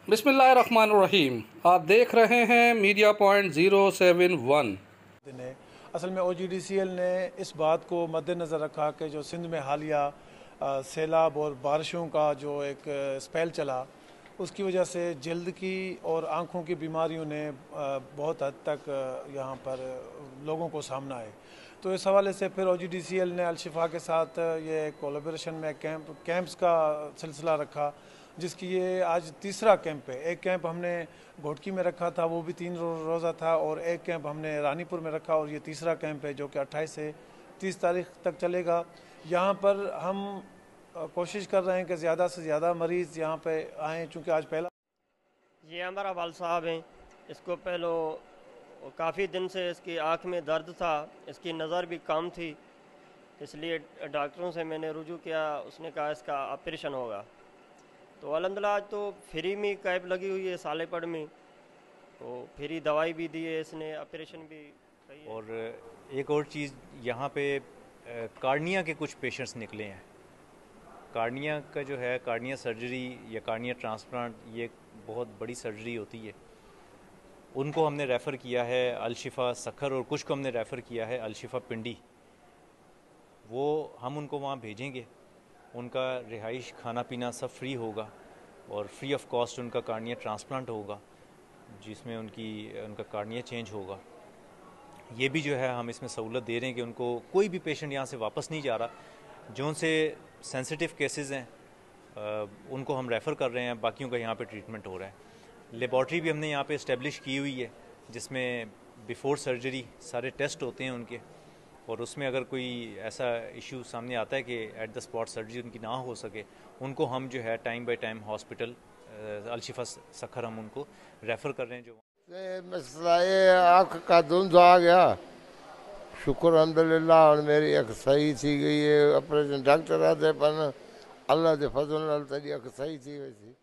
बिस्मिल्लाहिर्रहमानिर्रहीम। आप देख रहे हैं मीडिया पॉइंट 071। असल में OGDCL ने इस बात को मद्देनज़र रखा कि जो सिंध में हालिया सैलाब और बारिशों का जो एक स्पेल चला, उसकी वजह से जल्द की और आँखों की बीमारियों ने बहुत हद तक यहाँ पर लोगों को सामना है। तो इस हवाले से फिर OGDCL ने अल-शिफा के साथ ये कोलैबोरेशन में कैंप्स का सिलसिला रखा, जिसकी ये आज तीसरा कैंप है। एक कैंप हमने घोटकी में रखा था, वो भी 3 रोज़ा था, और एक कैंप हमने रानीपुर में रखा, और ये तीसरा कैंप है जो कि 28 से 30 तारीख तक चलेगा। यहाँ पर हम कोशिश कर रहे हैं कि ज़्यादा से ज़्यादा मरीज़ यहाँ पे आएँ, चूँकि आज पहला। ये हमारा वाल साहब हैं। इसको पहले काफ़ी दिन से इसकी आँख में दर्द था, इसकी नज़र भी कम थी, इसलिए डॉक्टरों से मैंने रुजू किया। उसने कहा इसका ऑपरेशन होगा। तो अल्हम्दुलिल्लाह आज तो फ्री में कैब लगी हुई है सालेपड़ में, तो फ्री दवाई भी दी है इसने, ऑपरेशन भी सही है। और एक और चीज़, यहाँ पे कार्निया के कुछ पेशेंट्स निकले हैं। कार्निया का जो है, कार्निया सर्जरी या कार्निया ट्रांसप्लांट, ये बहुत बड़ी सर्जरी होती है। उनको हमने रेफ़र किया है अल-शिफा सखर, और कुछ को हमने रेफ़र किया है अल-शिफा पिंडी। वो हम उनको वहाँ भेजेंगे, उनका रिहाइश, खाना पीना सब फ्री होगा, और फ्री ऑफ कॉस्ट उनका कार्निया ट्रांसप्लांट होगा, जिसमें उनका कार्निया चेंज होगा। ये भी जो है हम इसमें सहूलत दे रहे हैं कि उनको, कोई भी पेशेंट यहाँ से वापस नहीं जा रहा। जो उनसे सेंसिटिव केसेस हैं उनको हम रेफ़र कर रहे हैं, बाकियों का यहाँ पे ट्रीटमेंट हो रहा है। लेबॉर्ट्री भी हमने यहाँ पे इस्टेब्लिश की हुई है, जिसमें बिफ़ोर सर्जरी सारे टेस्ट होते हैं उनके, और उसमें अगर कोई ऐसा इशू सामने आता है कि एट द स्पॉट सर्जरी उनकी ना हो सके, उनको हम जो है time by time hospital Al-Shifa सखर हम उनको रेफ़र कर रहे हैं। जो मसला ये आँख का धुंध आ गया, शुक्र अल्हम्दुलिल्लाह, और मेरी अख सही थी गई है। ऑपरेशन डॉक्टर आते पर अल्लाह के फजल नाल तेरी अख सही थी वैसी।